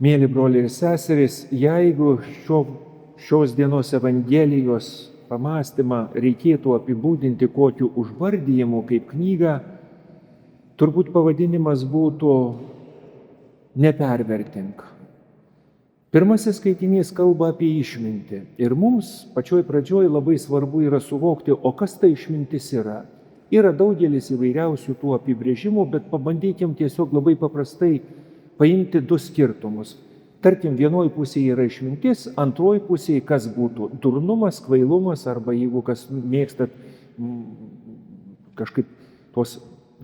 Mėly broliai ir seserys, jeigu šios dienos Evangelijos pamąstymą reikėtų apibūdinti kokiu užvardijimu kaip knygą, turbūt pavadinimas būtų Nepervertink. Pirmasis skaitinys kalba apie išmintį ir mums pačioj pradžioj labai svarbu yra suvokti, o kas ta išmintis yra. Yra daugelis įvairiausių tų apibrėžimų, bet pabandykim tiesiog labai paprastai paimti du skirtumus. Tarkim, vienoj pusėje yra išmintis, antroj pusėje kas būtų durnumas, kvailumas arba jeigu kas mėgstat kažkaip tos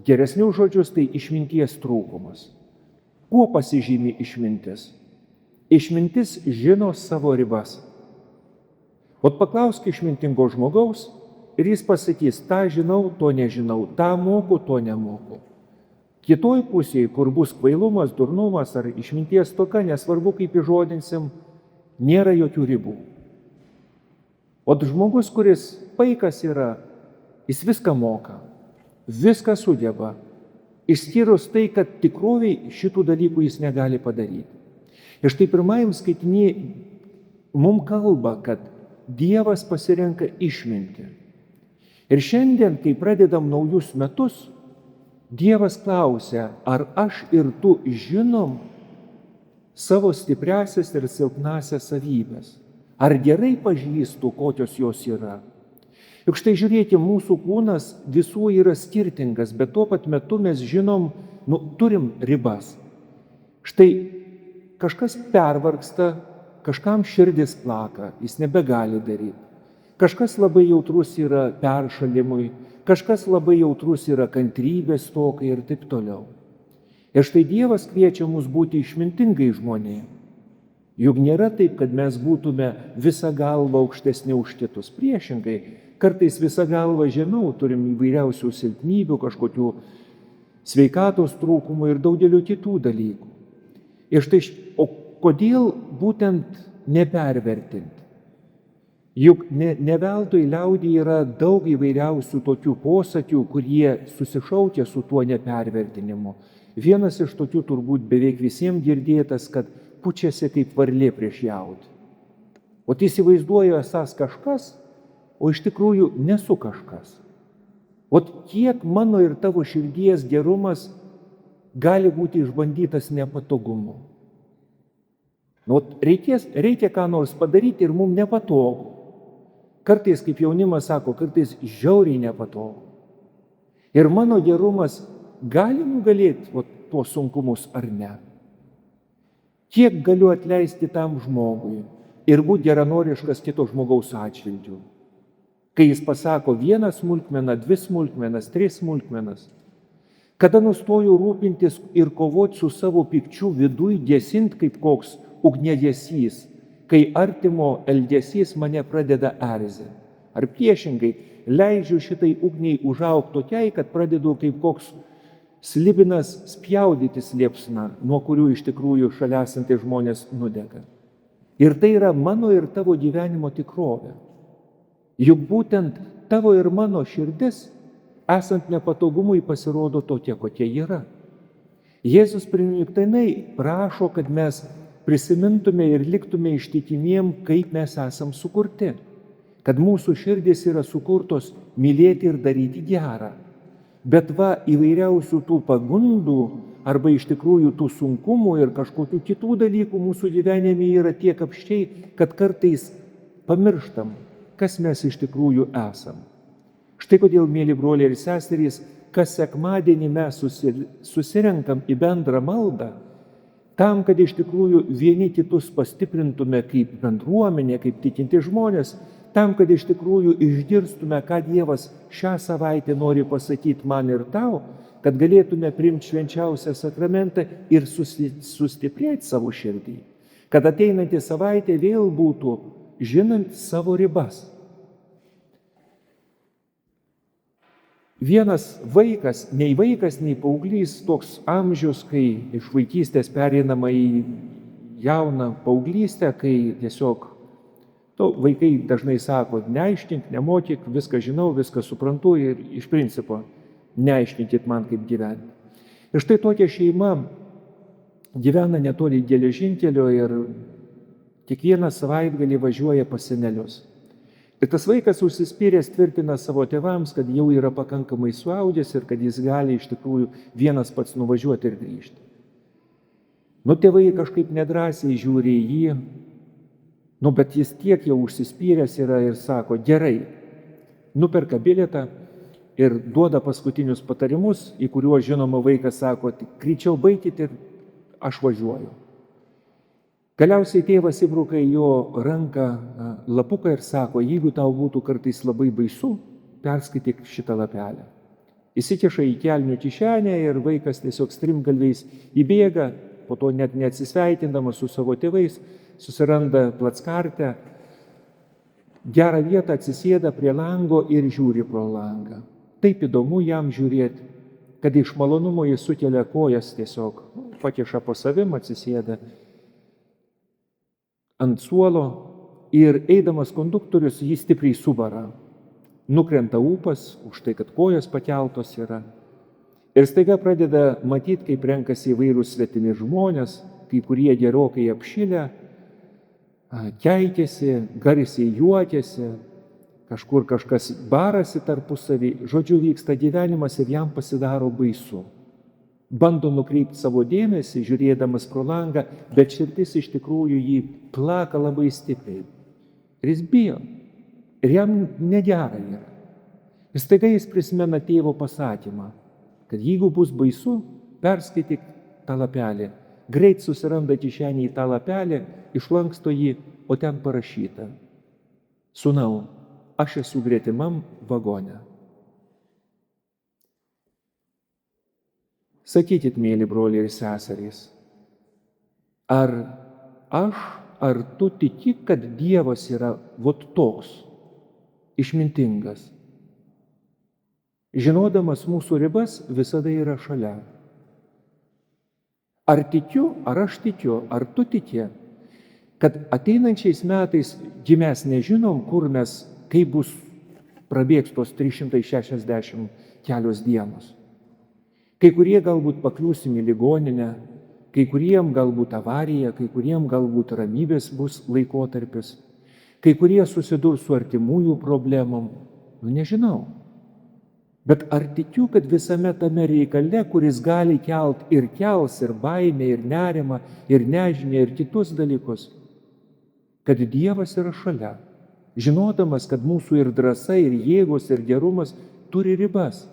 geresnius žodžius, tai išminties trūkumas. Kuo pasižymi išmintis? Išmintis žino savo ribas. O paklausk išmintingo žmogaus ir jis pasakys, tą žinau, to nežinau, tą moku, to nemoku. Kitoj pusėje, kur bus kvailumas, durnumas ar išminties stoka, nesvarbu kaip įžodinsim, nėra jokių ribų. O žmogus, kuris paikas yra, jis viską moka, viską sugeba, išskyrus tai, kad tikroviai šitų dalykų jis negali padaryti. Ir štai pirmajam skaitinį mums kalba, kad Dievas pasirenka išmintį. Ir šiandien, kai pradedam naujus metus, Dievas klausia, ar aš ir tu žinom savo stipriasias ir silpnasias savybės? Ar gerai pažįstu, kokios jos yra? Juk štai žiūrėkite, mūsų kūnas visų yra skirtingas, bet tuo pat metu mes žinom, turim ribas. Štai kažkas pervargsta, kažkam širdis plaka, jis nebegali daryti. Kažkas labai jautrus yra peršalimui, kažkas labai jautrus yra kantrybės stokai ir taip toliau. Ir štai Dievas kviečia mus būti išmintingai žmonėms. Juk nėra taip, kad mes būtume visą galvą aukštesni už kitus. Priešingai, kartais visą galvą žemiau turim įvairiausių silpnybių, kažkokių sveikatos trūkumų ir daugelio kitų dalykų. Ir štai, o kodėl būtent nepervertinti? Juk ne veltui liaudyje yra daug įvairiausių tokių posakių, kurie susišaukia su tuo nepervertinimu. Vienas iš tokių turbūt beveik visiems girdėtas, kad pučiasi kaip varlė prieš jautį. O tai įsivaizduoju esas kažkas, o iš tikrųjų nesu kažkas. O kiek mano ir tavo širdies gerumas gali būti išbandytas nepatogumu. Reikia ką nors padaryti ir mums nepatogu. Kartais, kaip jaunimas sako, kartais žiauriai nepatogu. Ir mano gerumas gali nugalėti tuos sunkumus ar ne. Kiek galiu atleisti tam žmogui ir būti geranoriškas kito žmogaus atžvilgiu. Kai jis pasako vieną smulkmeną, dvi smulkmenas, tris smulkmenas. Kada nustoju rūpintis ir kovoti su savo pikčiu viduj, gesint kaip koks ugniagesys, kai artimo elgesys mane pradeda erzinti. Ar priešingai, leidžiu šitai ugniai užaugti tokiai, kad pradedu kaip koks slibinas spjaudytis liepsną, nuo kurių iš tikrųjų šalia esantys žmonės nudega. Ir tai yra mano ir tavo gyvenimo tikrovė. Juk būtent tavo ir mano širdis, esant nepatogumui, pasirodo tokia, kokia yra. Jėzus primygtinai prašo, kad mes prisimintume ir liktume ištikimiem, kaip mes esam sukurti. Kad mūsų širdis yra sukurtos mylėti ir daryti gerą. Bet įvairiausių tų pagundų arba iš tikrųjų tų sunkumų ir kažkokių kitų dalykų mūsų gyvenime yra tiek apščiai, kad kartais pamirštam, kas mes iš tikrųjų esam. Štai kodėl, mėly broliai ir seserys, kas sekmadienį mes susirenkam į bendrą maldą, tam, kad iš tikrųjų vieni kitus pastiprintume kaip bendruomenė, kaip tikinti žmonės, tam, kad iš tikrųjų išgirstume, ką Dievas šią savaitę nori pasakyti man ir tau, kad galėtume priimti švenčiausią sakramentą ir sustiprėti savo širdį. Kad ateinanti savaitė vėl būtų žinant savo ribas. Vienas vaikas, nei paauglys, toks amžius, kai iš vaikystės pereinama į jauną paauglystę, kai tiesiog vaikai dažnai sako, neaiškink, nemokyk, viską žinau, viską suprantu ir iš principo neaiškinkit man, kaip gyventi. Ir štai tokia šeima gyvena netoli geležinkelio ir kiekvieną savaitgalį važiuoja pas senelius. Ir tas vaikas užsispyręs tvirtina savo tėvams, kad jau yra pakankamai suaugęs ir kad jis gali iš tikrųjų vienas pats nuvažiuoti ir grįžti. Nu, tėvai kažkaip nedrąsiai žiūri į jį, nu, bet jis tiek jau užsispyręs yra ir sako, gerai, nuperka bilietą ir duoda paskutinius patarimus, į kuriuos žinoma vaikas sako, tik greičiau baikit ir aš važiuoju. Galiausiai tėvas įbruka į jo ranką lapuką ir sako, jeigu tau būtų kartais labai baisu, perskaityk šitą lapelę. Įsikiša į kelnių kišenę ir vaikas tiesiog strimgalviais įbėga, po to net neatsisveikindamas su savo tėvais, susiranda plackartę, gerą vietą atsisėda prie lango ir žiūri pro langą. Taip įdomu jam žiūrėti, kad iš malonumo jis sukelia kojas tiesiog, pakiša po savim, atsisėda ant suolo ir eidamas konduktorius jį stipriai subara. Nukrenta ūpas už tai, kad kojos pakeltos yra. Ir staiga pradeda matyti, kaip renkasi įvairūs svetimi žmonės, kai kurie gerokai apšilę, keikiasi, garsiai juokiasi, kažkur kažkas barasi tarpusavį, žodžiu vyksta gyvenimas ir jam pasidaro baisu. Bando nukreipti savo dėmesį, žiūrėdamas pro langą, bet širdis iš tikrųjų jį plaka labai stipriai. Ir jis bijo. Ir jam negera yra. Ir staiga jis prisimena tėvo pasakymą, kad jeigu bus baisu, perskaityk tą lapelį. Greit susiranda kišenį į tą lapelį, išlanksto jį, o ten parašyta. Sūnau, aš esu gretimam vagone. Sakykit, mėly broliai ir seserys, ar tu tiki, kad Dievas yra vot toks, išmintingas? Žinodamas mūsų ribas, visada yra šalia. Ar tikiu, ar aš tikiu, ar tu tiki, kad ateinančiais metais, gi mes nežinom, kur mes, kaip bus prabėgs tos 360 kelios dienos. Kai kurie galbūt pakliūsim į ligoninę, kai kuriem galbūt avarija, kai kuriem galbūt ramybės bus laikotarpis, kai kurie susidurs su artimųjų problemom, nežinau. Bet ar tikiu, kad visame tame reikale, kuris gali kelt ir kels, ir baimę, ir nerimą, ir nežinią, ir kitus dalykus, kad Dievas yra šalia, žinodamas, kad mūsų ir drąsa, ir jėgos, ir gerumas turi ribas.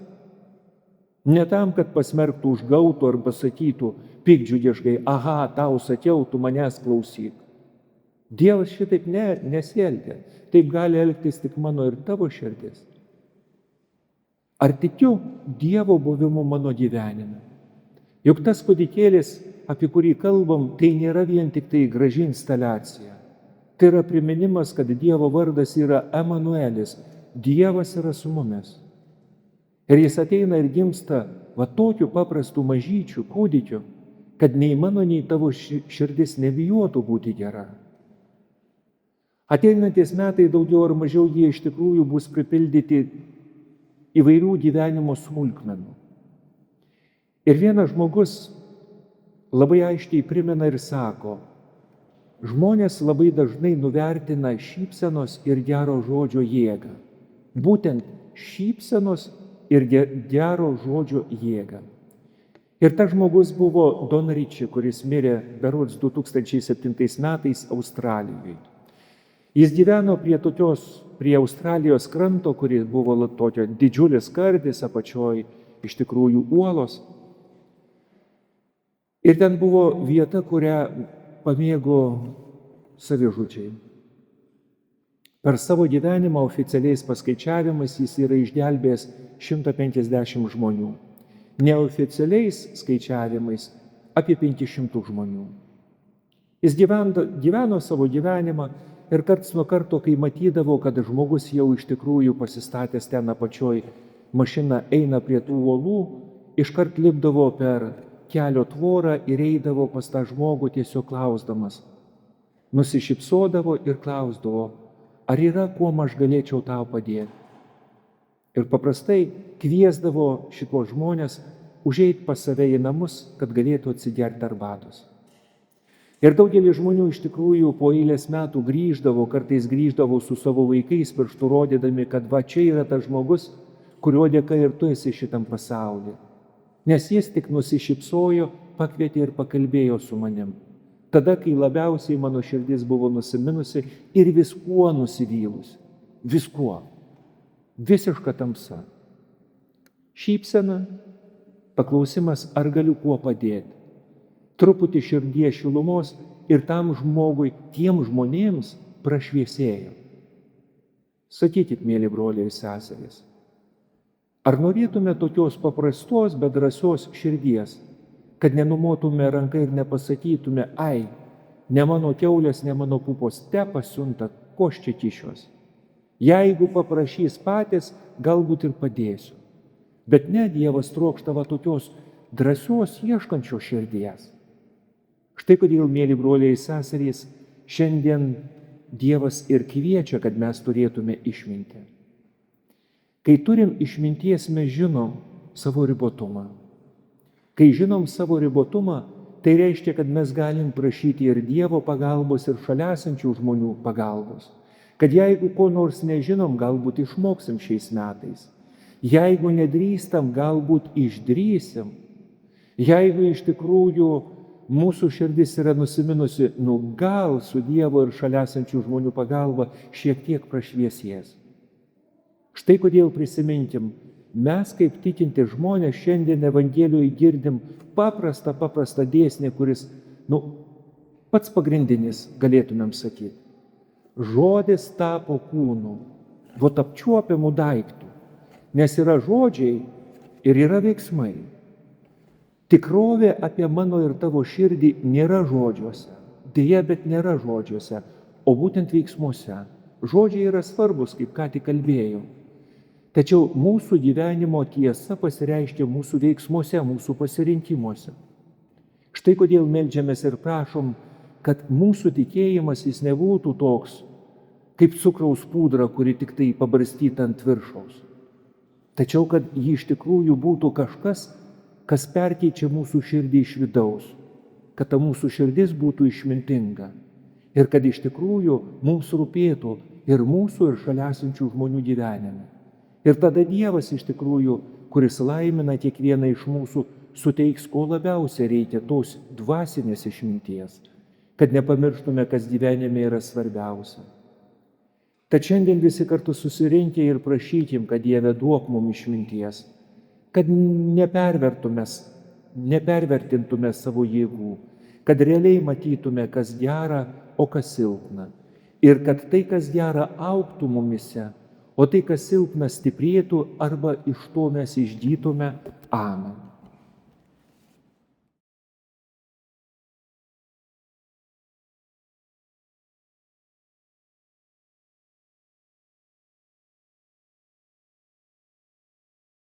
Ne tam, kad pasmerktų, užgautų arba sakytų piktdžiugiškai, aha, tau sakiau, tu manęs klausyk. Dievas šitaip nesielgia. Taip gali elgtis tik mano ir tavo širdis. Ar tikiu Dievo buvimu mano gyvenime? Juk tas kūdikėlis, apie kurį kalbam, tai nėra vien tik tai graži instaliacija. Tai yra priminimas, kad Dievo vardas yra Emanuelis. Dievas yra su mumis. Ir jis ateina ir gimsta va tokiu paprastu mažyčiu kūdikiu, kad nei mano, nei tavo širdis nebijotų būti gera. Ateinantis metai daugiau ar mažiau jie iš tikrųjų bus pripildyti įvairių gyvenimo smulkmenų. Ir vienas žmogus labai aiškiai primena ir sako, žmonės labai dažnai nuvertina šypsenos ir gero žodžio jėgą. Būtent šypsenos ir gero žodžio jėgą. Ir tas žmogus buvo Don Ritchie, kuris mirė berods 2007 metais Australijoje. Jis gyveno prie Australijos kranto, kuris buvo tokio didžiulis skardis, apačioj iš tikrųjų uolos. Ir ten buvo vieta, kurią pamėgo savižudžiai. Per savo gyvenimą oficialiais paskaičiavimais jis yra išgelbėjęs 150 žmonių. Neoficialiais skaičiavimais apie 500 žmonių. Jis gyveno savo gyvenimą ir karts nuo karto, kai matydavo, kad žmogus jau iš tikrųjų pasistatęs ten apačioj, mašina eina prie tų uolų, iškart lipdavo per kelio tvorą ir eidavo pas tą žmogų tiesiog klausdamas. Nusišypsodavo ir klausdavo, ar yra, kuo aš galėčiau tau padėti. Ir paprastai kviesdavo šitos žmonės užeit pas save į namus, kad galėtų atsigerti arbatos. Ir daugelis žmonių iš tikrųjų po eilės metų grįždavo, kartais grįždavo su savo vaikais, pirštų rodydami, kad va čia yra tas žmogus, kurio dėka ir tu esi šitam pasaulyje. Nes jis tik nusišypsojo, pakvietė ir pakalbėjo su manim. Tada, kai labiausiai mano širdis buvo nusiminusi ir viskuo nusivylusi. Viskuo. Visiška tamsa. Šypsena, paklausimas, ar galiu kuo padėti. Truputį širdies šilumos ir tam žmogui, tiem žmonėms prašviesėjo. Sakykit, mėly broliai ir seserys, ar norėtume tokios paprastos, bet drąsios širdies, kad nenumotume ranką ir nepasakytume, ai, ne mano kiaulės, ne mano pupos te pasiunta, ko aš čia kišiuos. Jeigu paprašys patys, galbūt ir padėsiu. Bet ne, Dievas trokšta va tokios drąsios ieškančios širdies. Štai kodėl, mėly broliai ir seserys, šiandien Dievas ir kviečia, kad mes turėtume išmintį. Kai turim išminties, mes žinom savo ribotumą. Kai žinom savo ribotumą, tai reiškia, kad mes galim prašyti ir Dievo pagalbos, ir šalia esančių žmonių pagalbos. Kad jeigu ko nors nežinom, galbūt išmoksim šiais metais. Jeigu nedrįstam, galbūt išdrįsim. Jeigu iš tikrųjų mūsų širdis yra nusiminusi, gal su Dievo ir šalia esančių žmonių pagalba šiek tiek prašviesies. Štai kodėl prisiminkim, mes kaip tikinti žmonės šiandien Evangelijoje girdim paprastą dėsnį, kuris, pats pagrindinis, galėtumėm sakyti. Žodis tapo kūnu, vot apčiuopiamų daiktų, nes yra žodžiai ir yra veiksmai. Tikrovė apie mano ir tavo širdį nėra žodžiuose, dėja, bet nėra žodžiuose, o būtent veiksmuose. Žodžiai yra svarbus, kaip ką tik kalbėjau. Tačiau mūsų gyvenimo tiesa pasireiškia mūsų veiksmuose, mūsų pasirinkimuose. Štai kodėl meldžiamės ir prašom, kad mūsų tikėjimas jis nebūtų toks, kaip cukraus pudra, kuri tik tai pabarstyta ant viršaus. Tačiau, kad ji iš tikrųjų būtų kažkas, kas perkeičia mūsų širdį iš vidaus, kad ta mūsų širdis būtų išmintinga ir kad iš tikrųjų mums rūpėtų ir mūsų, ir šalia esančių žmonių gyvenime. Ir tada Dievas iš tikrųjų, kuris laimina kiekvieną iš mūsų, suteiks, ko labiausiai reikia, tos dvasinės išminties, kad nepamirštume, kas gyvenime yra svarbiausia. Tad šiandien visi kartu susirinkę ir prašykim, kad Dieve duok mums išminties, kad nepervertintume savo jėgų, kad realiai matytume, kas gera, o kas silpna. Ir kad tai, kas gera, augtų mumise, o tai, kas silpna, stiprėtų arba iš to mes išgytume. Amen.